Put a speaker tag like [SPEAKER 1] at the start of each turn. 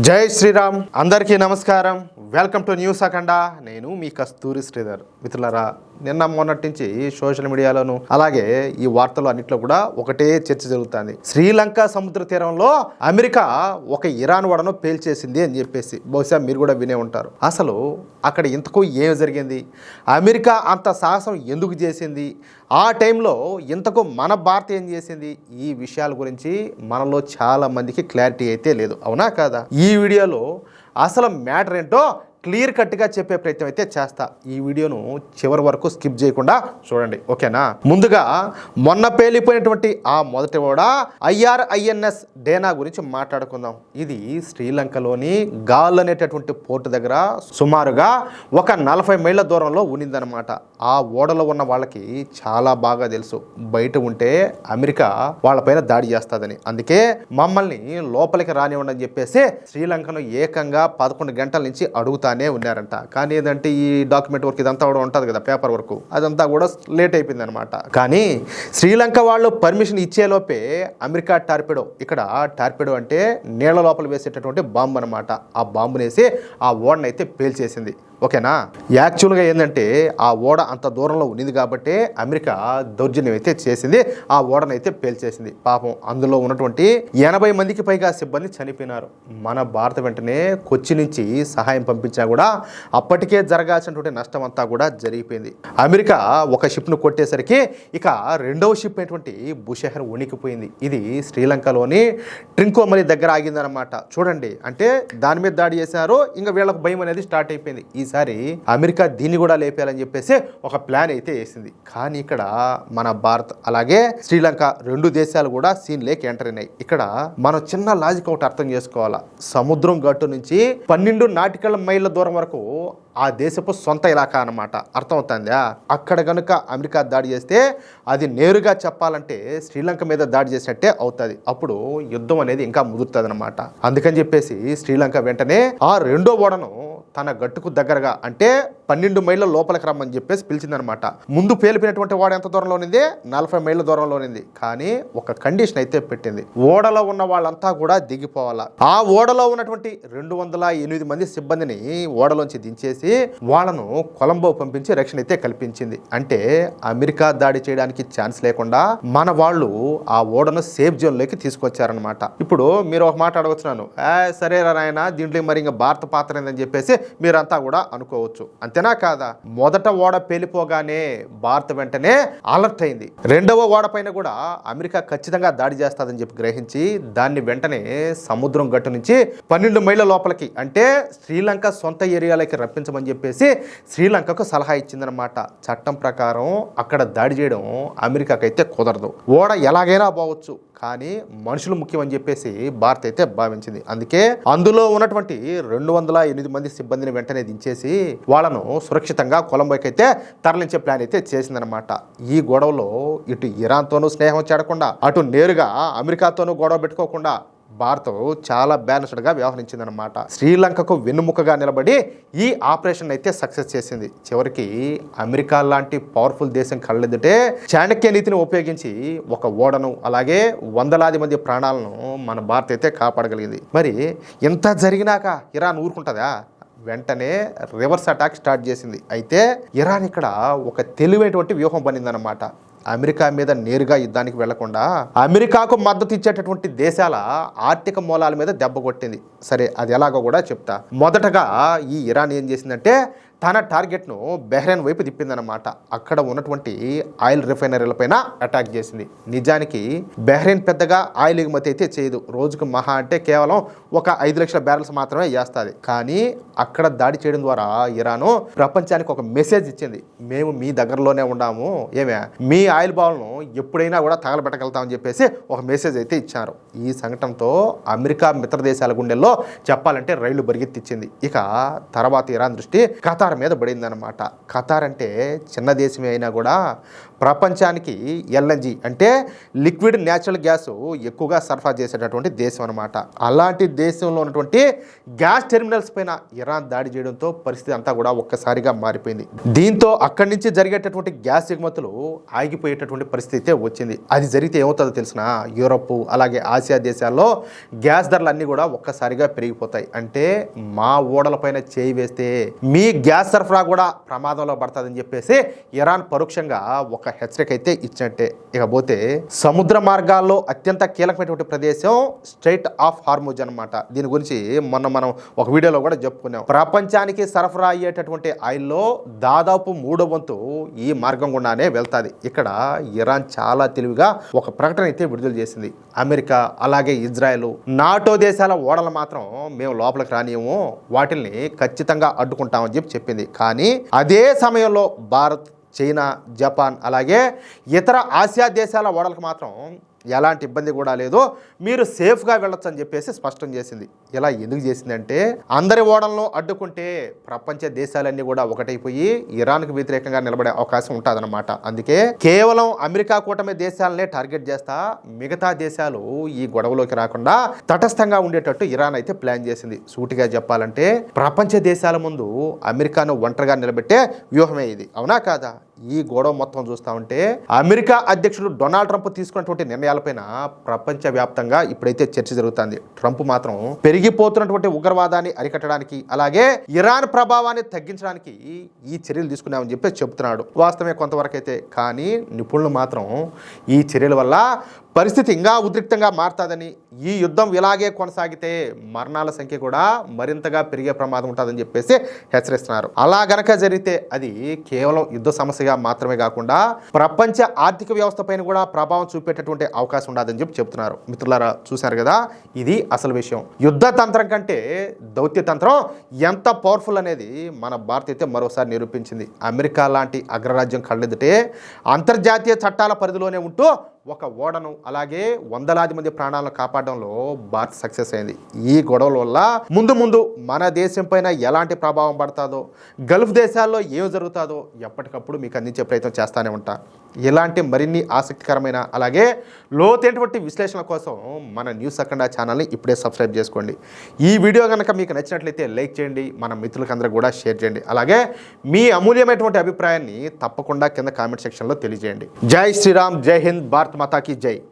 [SPEAKER 1] జై శ్రీరామ్. అందరికీ నమస్కారం. వెల్కమ్ టు న్యూస్ అఖండ. నేను మీ కస్తూరి శ్రీధర్. మిత్రులారా, నిన్న మొన్నటి నుంచి సోషల్ మీడియాలోను అలాగే ఈ వార్తలు అన్నింటిలో కూడా ఒకటే చర్చ జరుగుతుంది. శ్రీలంక సముద్ర తీరంలో అమెరికా ఒక ఇరాన్ ఓడను పేల్చేసింది అని చెప్పేసి బహుశా మీరు కూడా వినే ఉంటారు. అసలు అక్కడ ఇంతకు ఏం జరిగింది, అమెరికా అంత సాహసం ఎందుకు చేసింది, ఆ టైంలో ఇంతకు మన భారత్ ఏం చేసింది, ఈ విషయాల గురించి మనలో చాలా మందికి క్లారిటీ అయితే లేదు. అవునా కాదా? ఈ వీడియోలో అసలు మ్యాటర్ ఏంటో క్లియర్ కట్గా చెప్పే ప్రయత్నం అయితే చేస్తా. ఈ వీడియోను చివరి వరకు స్కిప్ చేయకుండా చూడండి, ఓకేనా? ముందుగా మొన్న పేలిపోయినటువంటి ఆ మొదటి ఓడ INS డేనా గురించి మాట్లాడుకుందాం. ఇది శ్రీలంకలోని గాల్ అనేటటువంటి పోర్టు దగ్గర సుమారుగా ఒక 40 మైళ్ళ దూరంలో ఉన్నిందనమాట. ఆ ఓడలో ఉన్న వాళ్ళకి చాలా బాగా తెలుసు, బయట ఉంటే అమెరికా వాళ్ళపైన దాడి చేస్తుందని. అందుకే మమ్మల్ని లోపలికి రానివ్వండి చెప్పేసి శ్రీలంకను ఏకంగా 11 గంటల నుంచి అడుగుతానే ఉన్నారంట. కానీ ఏదంటే ఈ డాక్యుమెంట్ వర్క్ ఇదంతా కూడా ఉంటుంది కదా, పేపర్ వర్క్, అదంతా కూడా లేట్ అయిపోయింది అనమాట. కానీ శ్రీలంక వాళ్ళు పర్మిషన్ ఇచ్చేలోపే అమెరికా టార్పెడో, ఇక్కడ టార్పెడో అంటే నీళ్ల లోపల వేసేటటువంటి బాంబు అనమాట, ఆ బాంబునేసి ఆ ఓడనైతే పేల్చేసింది. ఓకేనా? యాక్చువల్గా ఏంటంటే ఆ ఓడ అంత దూరంలో ఉన్నది కాబట్టి అమెరికా దౌర్జన్యం అయితే చేసింది, ఆ ఓడనైతే పేల్చేసింది. పాపం అందులో ఉన్నటువంటి 80 మందికి పైగా సిబ్బంది చనిపోయినారు. మన భారత వెంటనే కొచ్చి నుంచి సహాయం పంపించా కూడా అప్పటికే జరగాల్సినటువంటి నష్టం అంతా కూడా జరిగిపోయింది. అమెరికా ఒక షిప్ను కొట్టేసరికి ఇక రెండవ షిప్ అయినటువంటి బుషెహర్ ఉనికిపోయింది. ఇది శ్రీలంకలోని ట్రింకోమలి దగ్గర ఆగిందనమాట. చూడండి, అంటే దాని మీద దాడి చేశారు, ఇంకా వీళ్ళకు భయం అనేది స్టార్ట్ అయిపోయింది. ఈసారి అమెరికా దీన్ని కూడా లేపేయాలని చెప్పేసి ఒక ప్లాన్ అయితే వేసింది. కానీ ఇక్కడ మన భారత్ అలాగే శ్రీలంక రెండు దేశాలు కూడా సీన్ లేక్ ఎంటర్ అయినాయి. ఇక్కడ మనం చిన్న లాజిక్ ఒకటి అర్థం చేసుకోవాలా. సముద్రం గట్టు నుంచి 12 నాటికల్ మైళ్ళ దూరం వరకు ఆ దేశపు సొంత ఇలాకా అనమాట. అర్థమవుతుందా? అక్కడ కనుక అమెరికా దాడి చేస్తే అది నేరుగా చెప్పాలంటే శ్రీలంక మీద దాడి చేసినట్టే అవుతుంది. అప్పుడు యుద్ధం అనేది ఇంకా ముదురుతుంది అనమాట. అందుకని చెప్పేసి శ్రీలంక వెంటనే ఆ రెండో ఓడను తన గట్టుకు దగ్గరగా అంటే 12 మైళ్ళ లోపలికి రమ్మని చెప్పేసి పిలిచిందనమాట. ముందు పేలిపోయినటువంటి వాడు ఎంత దూరంలో ఉంది? 40 మైళ్ళ దూరంలో ఉంది. కానీ ఒక కండిషన్ అయితే పెట్టింది, ఓడలో ఉన్న వాళ్ళంతా కూడా దిగిపోవాలా. ఆ ఓడలో ఉన్నటువంటి 208 మంది సిబ్బందిని ఓడలోంచి దించేసి వాళ్ళను కొలంబో పంపించి రక్షణ అయితే కల్పించింది. అంటే అమెరికా దాడి చేయడానికి ఛాన్స్ లేకుండా మన వాళ్ళు ఆ ఓడను సేఫ్ జోన్లోకి తీసుకొచ్చారనమాట. ఇప్పుడు మీరు ఒక మాట అడగచ్చున్నాను, సరే రాయన దీంట్లో మరి ఇంకా భారత పాత్ర ఏందని చెప్పేసి మీరంతా కూడా అనుకోవచ్చు. అంతేనా కాదా? మొదట ఓడ పేలిపోగానే భారత్ వెంటనే అలర్ట్ అయింది. రెండవ ఓడ పైన కూడా అమెరికా ఖచ్చితంగా దాడి చేస్తుందని చెప్పి గ్రహించి దాన్ని వెంటనే సముద్రం గట్టు నుంచి 12 మైళ్ళ లోపలికి అంటే శ్రీలంక సొంత ఏరియాలకి రప్పించమని చెప్పేసి శ్రీలంకకు సలహా ఇచ్చిందనమాట. చట్టం ప్రకారం అక్కడ దాడి చేయడం అమెరికాకైతే కుదరదు. ఓడ ఎలాగైనా పోవచ్చు, కానీ మనుషులు ముఖ్యం అని చెప్పేసి భారత్ అయితే భావించింది. అందుకే అందులో ఉన్నటువంటి 208 మంది సిబ్బందిని వెంటనే దించేసి వాళ్ళను సురక్షితంగా కొలంబోకి అయితే తరలించే ప్లాన్ అయితే చేసిందనమాట. ఈ గొడవలో ఇటు ఇరాన్తోనూ స్నేహం చేడకుండా అటు నేరుగా అమెరికాతోనూ గొడవ పెట్టుకోకుండా భారత్ చాలా బ్యాలెన్స్డ్గా వ్యవహరించిందనమాట. శ్రీలంకకు వెన్నుముకగా నిలబడి ఈ ఆపరేషన్ అయితే సక్సెస్ చేసింది. చివరికి అమెరికా లాంటి పవర్ఫుల్ దేశం కళ్ళెదుటే చాణక్య నీతిని ఉపయోగించి ఒక ఓడను అలాగే వందలాది మంది ప్రాణాలను మన భారత్ అయితే కాపాడగలిగింది. మరి ఇంత జరిగినాక ఇరాన్ ఊరుకుంటుందా? వెంటనే రివర్స్ అటాక్ స్టార్ట్ చేసింది. అయితే ఇరాన్ ఇక్కడ ఒక తెలివైనటువంటి వ్యూహం పనిందనమాట. అమెరికా మీద నేరుగా యుద్ధానికి వెళ్లకుండా అమెరికాకు మద్దతు ఇచ్చేటటువంటి దేశాల ఆర్థిక మూలాల మీద దెబ్బ కొట్టింది. సరే, అది ఎలాగో కూడా చెప్తా. మొదటగా ఈ ఇరాన్ ఏం చేసిందంటే తన టార్గెట్ను బెహ్రెయిన్ వైపు తిప్పిందనమాట. అక్కడ ఉన్నటువంటి ఆయిల్ రిఫైనరీలపైన అటాక్ చేసింది. నిజానికి బెహ్రెయిన్ పెద్దగా ఆయిల్ ఎగుమతి అయితే చేయదు, రోజుకు మహా అంటే కేవలం ఒక 5 లక్షల బ్యారెల్స్ మాత్రమే చేస్తుంది. కానీ అక్కడ దాడి చేయడం ద్వారా ఇరాను ప్రపంచానికి ఒక మెసేజ్ ఇచ్చింది, మేము మీ దగ్గరలోనే ఉన్నాము, ఏమే మీ ఆయిల్ బావులను ఎప్పుడైనా కూడా తగలబెట్టగలుగుతామని చెప్పేసి ఒక మెసేజ్ అయితే ఇచ్చారు. ఈ సంఘటనతో అమెరికా మిత్ర దేశాల గుండెల్లో చెప్పాలంటే రైళ్లు బరిగెత్తిచ్చింది. ఇక తర్వాత ఇరాన్ దృష్టి ఖతార్ ఖతార్ మీద పడిందనమాట. ఖతార్ అంటే చిన్న దేశమే అయినా కూడా ప్రపంచానికి ఎల్ఎన్జి అంటే లిక్విడ్ న్యాచురల్ గ్యాస్ ఎక్కువగా సరఫరా చేసేటటువంటి దేశం అనమాట. అలాంటి దేశంలో ఉన్నటువంటి గ్యాస్ టెర్మినల్స్ పైన ఇరాన్ దాడి చేయడంతో పరిస్థితి అంతా కూడా ఒక్కసారిగా మారిపోయింది. దీంతో అక్కడి నుంచి జరిగేటటువంటి గ్యాస్ ఎగుమతులు ఆగిపోయేటటువంటి పరిస్థితి వచ్చింది. అది జరిగితే ఏమవుతుందో తెలిసిన యూరోప్ అలాగే ఆసియా దేశాల్లో గ్యాస్ ధరలు అన్నీ కూడా ఒక్కసారిగా పెరిగిపోతాయి. అంటే మా ఓడలపైన చేయి వేస్తే మీ గ్యాస్ సరఫరా కూడా ప్రమాదంలో పడుతుందని చెప్పేసి ఇరాన్ పరోక్షంగా ఒక హెచ్చరిక అయితే ఇచ్చినట్టే. ఇకపోతే సముద్ర మార్గాల్లో అత్యంత కీలకమైనటువంటి ప్రదేశం స్ట్రైట్ ఆఫ్ హార్ముజ్ అనమాట. దీని గురించి మనం ఒక వీడియోలో కూడా చెప్పుకున్నాం. ప్రపంచానికి సరఫరా అయ్యేటటువంటి ఆయిల్లో దాదాపు 3వ వంతు ఈ మార్గం గుండానే వెళ్తాది. ఇక్కడ ఇరాన్ చాలా తెలివిగా ఒక ప్రకటన అయితే విడుదల చేసింది. అమెరికా అలాగే ఇజ్రాయెల్ నాటో దేశాల ఓడలు మాత్రం మేము లోపలికి రానియము, వాటిల్ని ఖచ్చితంగా అడ్డుకుంటామని చెప్పింది. కానీ అదే సమయంలో భారత్, చైనా, జపాన్ అలాగే ఇతర ఆసియా దేశాల ఓడలకు మాత్రం ఎలాంటి ఇబ్బంది కూడా లేదు, మీరు సేఫ్గా వెళ్ళొచ్చు అని చెప్పేసి స్పష్టం చేసింది. ఇలా ఎందుకు చేసిందంటే అందరి ఓడలను అడ్డుకుంటే ప్రపంచ దేశాలన్నీ కూడా ఒకటైపోయి ఇరాన్కు వ్యతిరేకంగా నిలబడే అవకాశం ఉంటుందన్నమాట. అందుకే కేవలం అమెరికా కూటమి దేశాలనే టార్గెట్ చేస్తా మిగతా దేశాలు ఈ గొడవలోకి రాకుండా తటస్థంగా ఉండేటట్టు ఇరాన్ అయితే ప్లాన్ చేసింది. సూటిగా చెప్పాలంటే ప్రపంచ దేశాల ముందు అమెరికాను ఒంటరిగా నిలబెట్టే వ్యూహమే ఇది. అవునా కాదా? ఈ గొడవ మొత్తం చూస్తూ ఉంటే అమెరికా అధ్యక్షుడు డొనాల్డ్ ట్రంప్ తీసుకున్నటువంటి నిర్ణయాలపైన ప్రపంచవ్యాప్తంగా ఇప్పుడైతే చర్చ జరుగుతుంది. ట్రంప్ మాత్రం పెరిగిపోతున్నటువంటి ఉగ్రవాదాన్ని అరికట్టడానికి అలాగే ఇరాన్ ప్రభావాన్ని తగ్గించడానికి ఈ చర్యలు తీసుకున్నామని చెప్పి చెబుతున్నాడు. వాస్తవమే కొంతవరకు అయితే. కానీ నిపుణులు మాత్రం ఈ చర్యల వల్ల పరిస్థితి ఇంకా ఉద్రిక్తంగా మారుతుందని, ఈ యుద్ధం ఇలాగే కొనసాగితే మరణాల సంఖ్య కూడా మరింతగా పెరిగే ప్రమాదం ఉంటుందని చెప్పేసి హెచ్చరిస్తున్నారు. అలా గనక జరిగితే అది కేవలం యుద్ధ సమస్యగా మాత్రమే కాకుండా ప్రపంచ ఆర్థిక వ్యవస్థ పైన కూడా ప్రభావం చూపేటటువంటి అవకాశం ఉండదని చెప్తున్నారు. మిత్రులారా, చూశారు కదా, ఇది అసలు విషయం. యుద్ధ తంత్రం కంటే దౌత్య తంత్రం ఎంత పవర్ఫుల్ అనేది మన భారత్ అయితే మరోసారి నిరూపించింది. అమెరికా లాంటి అగ్రరాజ్యం కళ్ళెదుటే అంతర్జాతీయ చట్టాల పరిధిలోనే ఉంటూ ఒక ఓడను అలాగే వందలాది మంది ప్రాణాలను కాపాడడంలో భారత్ సక్సెస్ అయింది. ఈ గొడవల వల్ల ముందు మన దేశం పైన ఎలాంటి ప్రభావం పడుతుందో, గల్ఫ్ దేశాల్లో ఏం జరుగుతుందో ఎప్పటికప్పుడు మీకు అందించే ప్రయత్నం చేస్తూనే ఉంటా. ఇలాంటి మరిన్ని ఆసక్తికరమైన అలాగే లోతైనటువంటి విశ్లేషణ కోసం మన న్యూస్ అఖండ ఛానల్ని ఇప్పుడే సబ్స్క్రైబ్ చేసుకోండి. ఈ వీడియో కనుక మీకు నచ్చినట్లయితే లైక్ చేయండి, మన మిత్రులకందరూ కూడా షేర్ చేయండి. అలాగే మీ అమూల్యమైనటువంటి అభిప్రాయాన్ని తప్పకుండా కింద కామెంట్ సెక్షన్లో తెలియజేయండి. జై శ్రీరామ్, జై హింద్, భారత్ మాతా కీ జై.